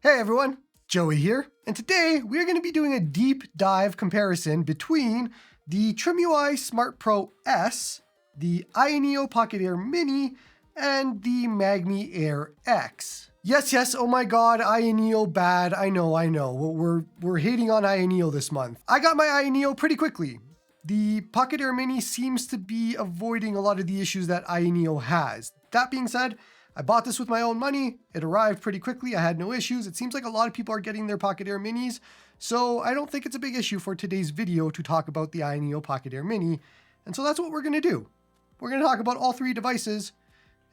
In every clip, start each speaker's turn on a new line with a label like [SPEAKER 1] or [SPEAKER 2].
[SPEAKER 1] Hey everyone, Joey here, and today we're going to be doing a deep dive comparison between the TrimUI Smart Pro S, the Ayaneo Pocket Air Mini, and the Mangmi Air X. Yes, oh my god, Ayaneo bad, I know. We're hating on Ayaneo this month. I got my Ayaneo pretty quickly. The Pocket Air Mini seems to be avoiding a lot of the issues that Ayaneo has. That being said, I bought this with my own money. It arrived pretty quickly. I had no issues. It seems like a lot of people are getting their Pocket Air Minis, so I don't think it's a big issue for today's video to talk about the Ayaneo Pocket Air Mini. And so that's what we're going to do. We're going to talk about all three devices,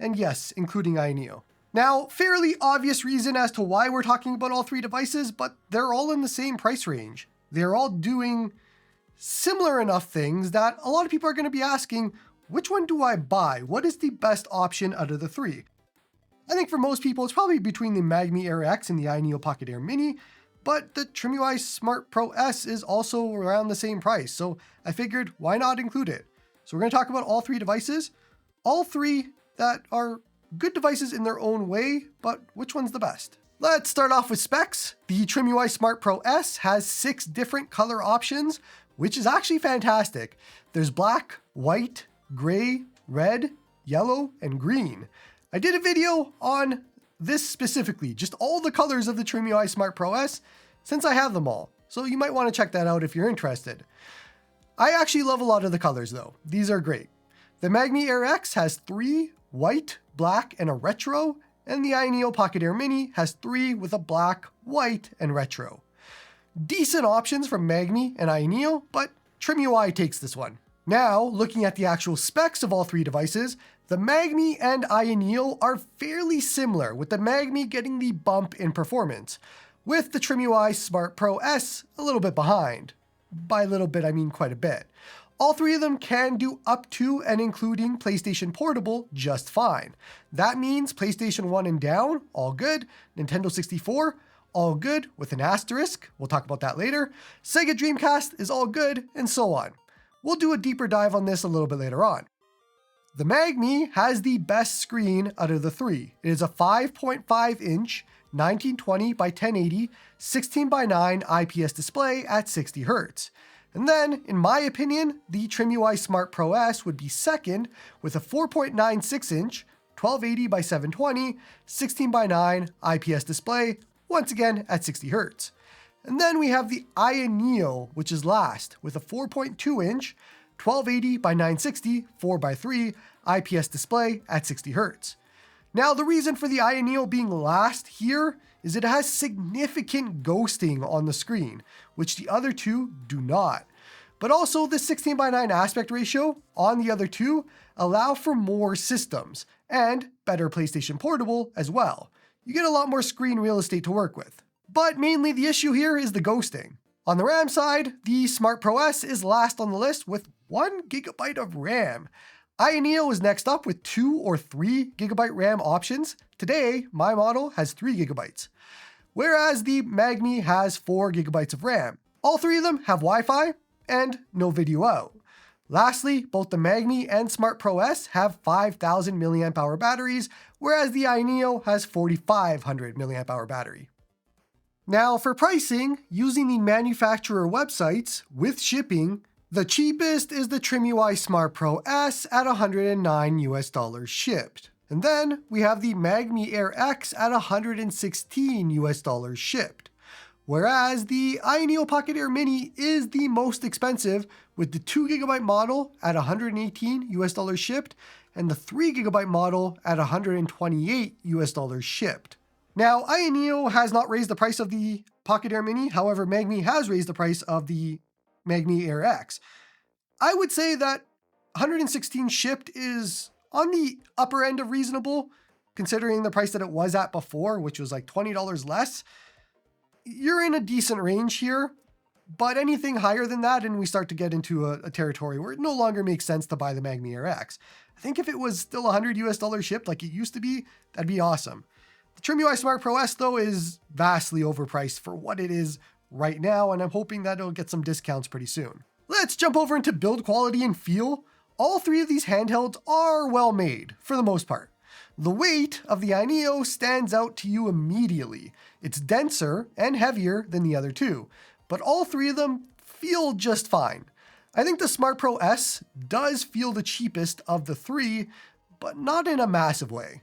[SPEAKER 1] and yes, including Ayaneo. Now, fairly obvious reason as to why we're talking about all three devices, but they're all in the same price range. They're all doing similar enough things that a lot of people are going to be asking, which one do I buy? What is the best option out of the three? I think for most people, it's probably between the Mangmi Air X and the Ayaneo Pocket Air Mini, but the TrimUI Smart Pro S is also around the same price, so I figured why not include it? So we're going to talk about all three devices, all three that are good devices in their own way, but which one's the best? Let's start off with specs. The TrimUI Smart Pro S has 6 different color options, which is actually fantastic. There's black, white, gray, red, yellow, and green. I did a video on this specifically, just all the colors of the TrimUI Smart Pro S, since I have them all. So you might want to check that out if you're interested. I actually love a lot of the colors though. These are great. The Mangmi Air X has 3, white, black, and a retro, and the Ayaneo Pocket Air Mini has 3 with a black, white, and retro. Decent options from Mangmi and Ayaneo, but TrimUI takes this one. Now, looking at the actual specs of all three devices, the Mangmi and Ayaneo are fairly similar, with the Mangmi getting the bump in performance, with the TrimUI Smart Pro S a little bit behind. By a little bit, I mean quite a bit. All three of them can do up to and including PlayStation Portable just fine. That means PlayStation 1 and down, all good. Nintendo 64, all good with an asterisk. We'll talk about that later. Sega Dreamcast is all good, and so on. We'll do a deeper dive on this a little bit later on. The Mangmi has the best screen out of the three. It is a 5.5-inch 1920 by 1080 16:9 IPS display at 60 Hz. And then, in my opinion, the TrimUI Smart Pro S would be second with a 4.96-inch 1280 by 720 16:9 IPS display, once again at 60 Hz. And then we have the Ayaneo, which is last, with a 4.2-inch 1280 by 960 4:3 IPS display at 60 Hz. Now, the reason for the Ayaneo being last here is it has significant ghosting on the screen, which the other two do not. But also the 16:9 aspect ratio on the other two allow for more systems and better PlayStation Portable as well. You get a lot more screen real estate to work with. But mainly the issue here is the ghosting. On the RAM side, the Smart Pro S is last on the list with 1 GB of RAM. Ayaneo is next up with 2 or 3 GB RAM options. Today, my model has 3 GB, whereas the Mangmi has 4 GB of RAM. All three of them have Wi-Fi and no video out. Lastly, both the Mangmi and Smart Pro S have 5,000 mAh batteries, whereas the Ayaneo has 4,500 mAh battery. Now for pricing, using the manufacturer websites with shipping, the cheapest is the TrimUI Smart Pro S at $109 shipped. And then we have the Mangmi Air X at $116 shipped. Whereas the Ayaneo Pocket Air Mini is the most expensive, with the 2 GB model at $118 shipped and the 3 GB model at $128 shipped. Now, Ayaneo has not raised the price of the Pocket Air Mini, however, Mangmi has raised the price of the Mangmi Air X. I would say that $116 shipped is on the upper end of reasonable, considering the price that it was at before, which was like $20 less. You're in a decent range here, but anything higher than that, and we start to get into a territory where it no longer makes sense to buy the Mangmi Air X. I think if it was still $100 shipped like it used to be, that'd be awesome. The TrimUI Smart Pro S, though, is vastly overpriced for what it is right now, and I'm hoping that it'll get some discounts pretty soon. Let's jump over into build quality and feel. All three of these handhelds are well made, for the most part. The weight of the Ayaneo stands out to you immediately. It's denser and heavier than the other two, but all three of them feel just fine. I think the Smart Pro S does feel the cheapest of the three, but not in a massive way.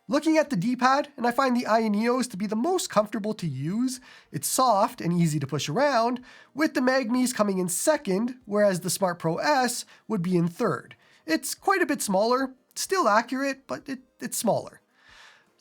[SPEAKER 1] Looking at the D-pad, and I find the Ayaneos to be the most comfortable to use. It's soft and easy to push around, with the Mangmis coming in second, whereas the Smart Pro S would be in third. It's quite a bit smaller, still accurate, but it's smaller.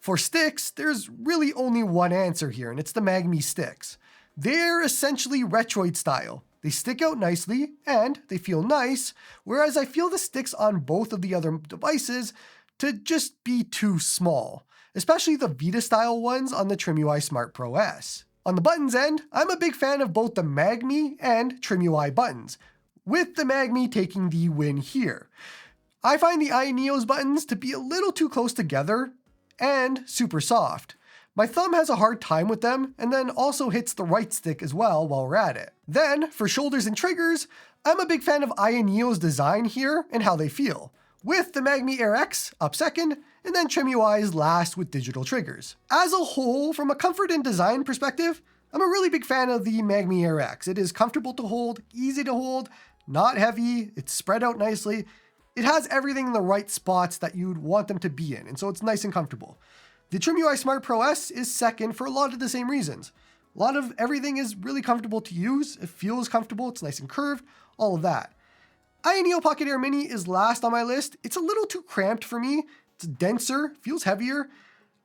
[SPEAKER 1] For sticks, there's really only one answer here, and it's the Mangmi sticks. They're essentially Retroid style. They stick out nicely, and they feel nice, whereas I feel the sticks on both of the other devices to just be too small, especially the Vita-style ones on the TrimUI Smart Pro S. On the buttons end, I'm a big fan of both the Mangmi and TrimUI buttons, with the Mangmi taking the win here. I find the Ayaneo's buttons to be a little too close together and super soft. My thumb has a hard time with them, and then also hits the right stick as well while we're at it. Then, for shoulders and triggers, I'm a big fan of Ayaneo's design here and how they feel, with the Mangmi Air X up second, and then TrimUI's last with digital triggers. As a whole, from a comfort and design perspective, I'm a really big fan of the Mangmi Air X. It is comfortable to hold, easy to hold, not heavy, it's spread out nicely. It has everything in the right spots that you'd want them to be in, and so it's nice and comfortable. The TrimUI Smart Pro S is second for a lot of the same reasons. A lot of everything is really comfortable to use, it feels comfortable, it's nice and curved, all of that. Ayaneo Pocket Air Mini is last on my list. It's a little too cramped for me. It's denser, feels heavier.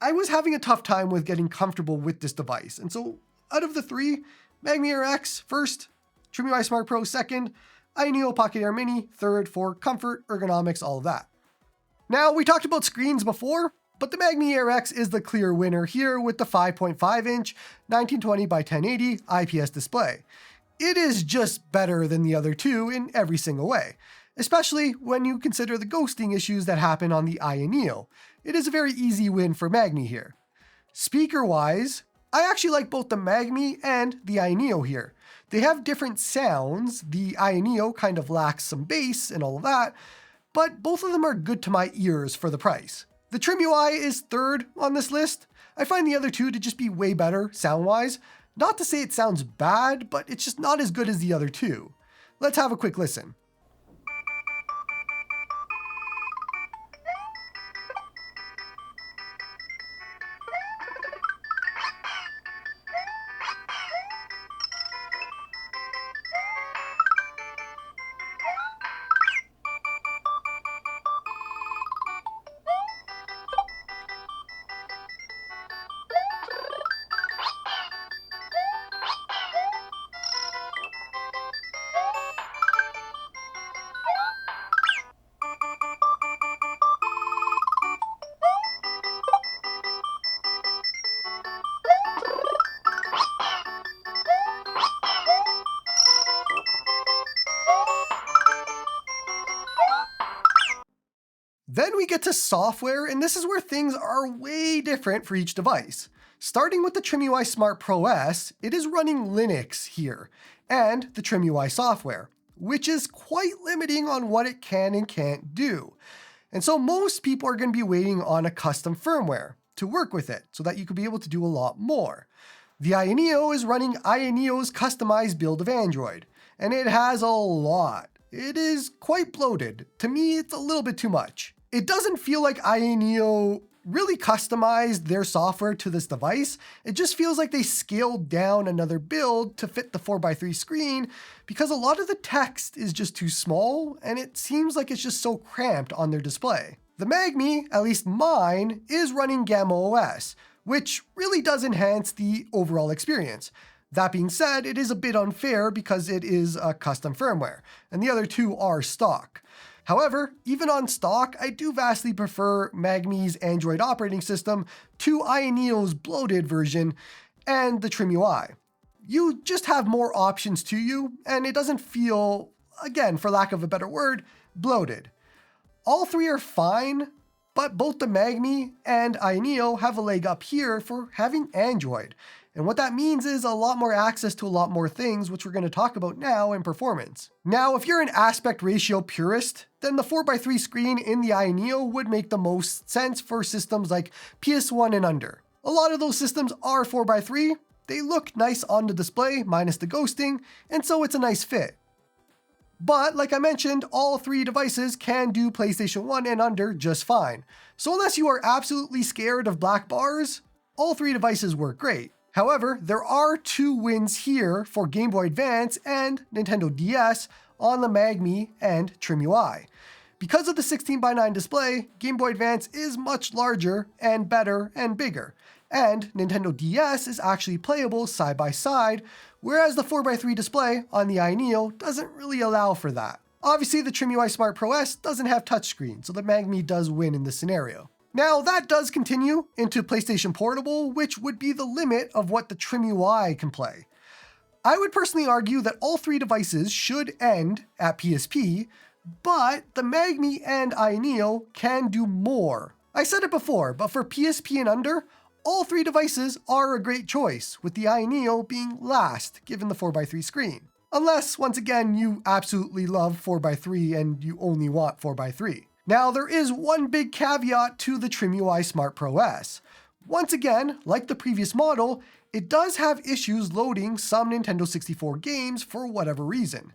[SPEAKER 1] I was having a tough time with getting comfortable with this device. And so out of the three, Mangmi Air X first, TrimUI Smart Pro second, Ayaneo Pocket Air Mini third for comfort, ergonomics, all of that. Now, we talked about screens before, but the Mangmi Air X is the clear winner here with the 5.5-inch 1920 by 1080 IPS display. It is just better than the other two in every single way, especially when you consider the ghosting issues that happen on the Ayaneo. It is a very easy win for Mangmi here. Speaker-wise, I actually like both the Mangmi and the Ayaneo here. They have different sounds. The Ayaneo kind of lacks some bass and all of that, but both of them are good to my ears for the price. The TrimUI is third on this list. I find the other two to just be way better sound-wise. Not to say it sounds bad, but it's just not as good as the other two. Let's have a quick listen. Then we get to software, and this is where things are way different for each device. Starting with the TrimUI Smart Pro S, it is running Linux here, and the TrimUI software, which is quite limiting on what it can and can't do. And so most people are going to be waiting on a custom firmware to work with it, so that you could be able to do a lot more. The Ayaneo is running Ayaneo's customized build of Android, and it has a lot. It is quite bloated. To me, it's a little bit too much. It doesn't feel like Ayaneo really customized their software to this device. It just feels like they scaled down another build to fit the 4x3 screen because a lot of the text is just too small and it seems like it's just so cramped on their display. The Mangmi, at least mine, is running Gamma OS, which really does enhance the overall experience. That being said, it is a bit unfair because it is a custom firmware, and the other two are stock. However, even on stock, I do vastly prefer Mangmi's Android operating system to Ayaneo's bloated version and the TrimUI. You just have more options to you, and it doesn't feel, again, for lack of a better word, bloated. All three are fine, but both the Mangmi and Ayaneo have a leg up here for having Android. And what that means is a lot more access to a lot more things, which we're going to talk about now in performance. Now, if you're an aspect ratio purist, then the 4x3 screen in the Ayaneo would make the most sense for systems like PS1 and under. A lot of those systems are 4x3, they look nice on the display, minus the ghosting, and so it's a nice fit. But like I mentioned, all three devices can do PlayStation 1 and under just fine. So unless you are absolutely scared of black bars, all three devices work great. However, there are two wins here for Game Boy Advance and Nintendo DS on the Mangmi and TrimUI. Because of the 16:9 display, Game Boy Advance is much larger and better and bigger, and Nintendo DS is actually playable side by side, whereas the 4x3 display on the Ayaneo doesn't really allow for that. Obviously, the TrimUI Smart Pro S doesn't have touchscreen, so the Mangmi does win in this scenario. Now, that does continue into PlayStation Portable, which would be the limit of what the TrimUI can play. I would personally argue that all three devices should end at PSP, but the Mangmi and Ayaneo can do more. I said it before, but for PSP and under, all three devices are a great choice, with the Ayaneo being last given the 4x3 screen. Unless, once again, you absolutely love 4x3 and you only want 4x3. Now, there is one big caveat to the TrimUI Smart Pro S. Once again, like the previous model, it does have issues loading some Nintendo 64 games for whatever reason.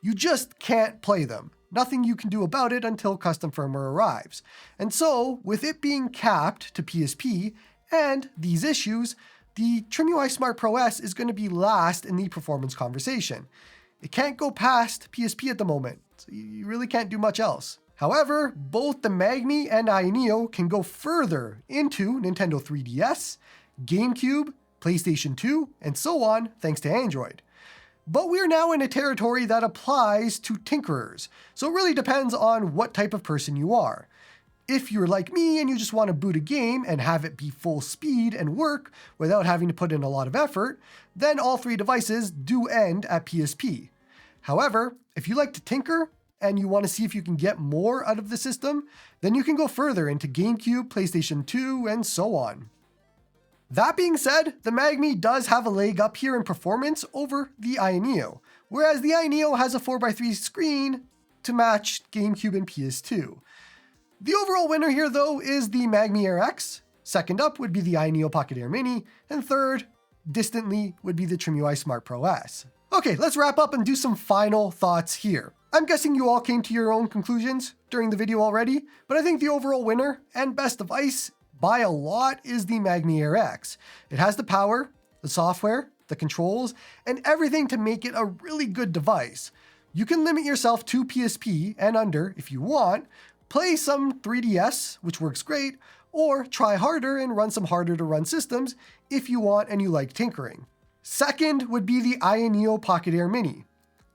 [SPEAKER 1] You just can't play them. Nothing you can do about it until custom firmware arrives. And so, with it being capped to PSP and these issues, the TrimUI Smart Pro S is going to be last in the performance conversation. It can't go past PSP at the moment, so you really can't do much else. However, both the Mangmi and Ayaneo can go further into Nintendo 3DS, GameCube, PlayStation 2, and so on, thanks to Android. But we're now in a territory that applies to tinkerers, so it really depends on what type of person you are. If you're like me and you just want to boot a game and have it be full speed and work without having to put in a lot of effort, then all three devices do end at PSP. However, if you like to tinker and you want to see if you can get more out of the system, then you can go further into GameCube, PlayStation 2, and so on. That being said, the Mangmi does have a leg up here in performance over the Ayaneo, whereas the Ayaneo has a 4x3 screen to match GameCube and PS2. The overall winner here, though, is the Mangmi Air X. Second up would be the Ayaneo Pocket Air Mini, and third, distantly, would be the TrimUI Smart Pro S. Okay, let's wrap up and do some final thoughts here. I'm guessing you all came to your own conclusions during the video already, but I think the overall winner and best device by a lot is the Mangmi Air X. It has the power, the software, the controls, and everything to make it a really good device. You can limit yourself to PSP and under if you want, play some 3DS, which works great, or try harder and run some harder to run systems if you want and you like tinkering. Second would be the Ayaneo Pocket Air Mini.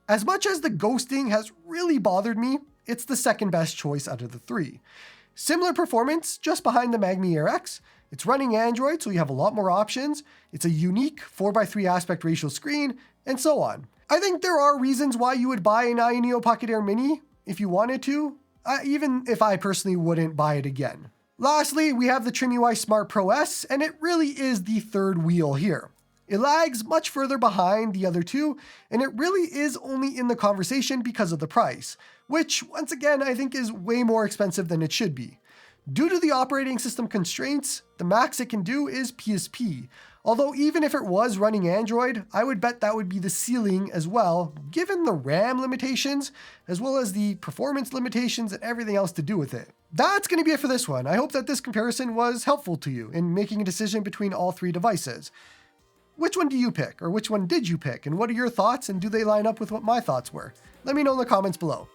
[SPEAKER 1] As much as the ghosting has really bothered me, it's the second best choice out of the three. Similar performance, just behind the Mangmi Air X. It's running Android, so you have a lot more options. It's a unique 4x3 aspect ratio screen, and so on. I think there are reasons why you would buy an Ayaneo Pocket Air Mini if you wanted to, even if I personally wouldn't buy it again. Lastly, we have the TrimUI Smart Pro S, and it really is the third wheel here. It lags much further behind the other two, and it really is only in the conversation because of the price, which, once again, I think is way more expensive than it should be. Due to the operating system constraints, the max it can do is PSP, although even if it was running Android, I would bet that would be the ceiling as well, given the RAM limitations, as well as the performance limitations and everything else to do with it. That's going to be it for this one. I hope that this comparison was helpful to you in making a decision between all three devices. Which one do you pick, or which one did you pick, and what are your thoughts, and do they line up with what my thoughts were? Let me know in the comments below.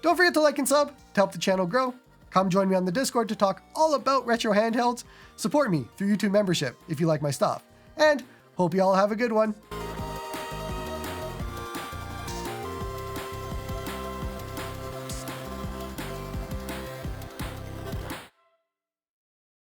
[SPEAKER 1] Don't forget to like and sub to help the channel grow. Come join me on the Discord to talk all about retro handhelds. Support me through YouTube membership if you like my stuff. And hope you all have a good one.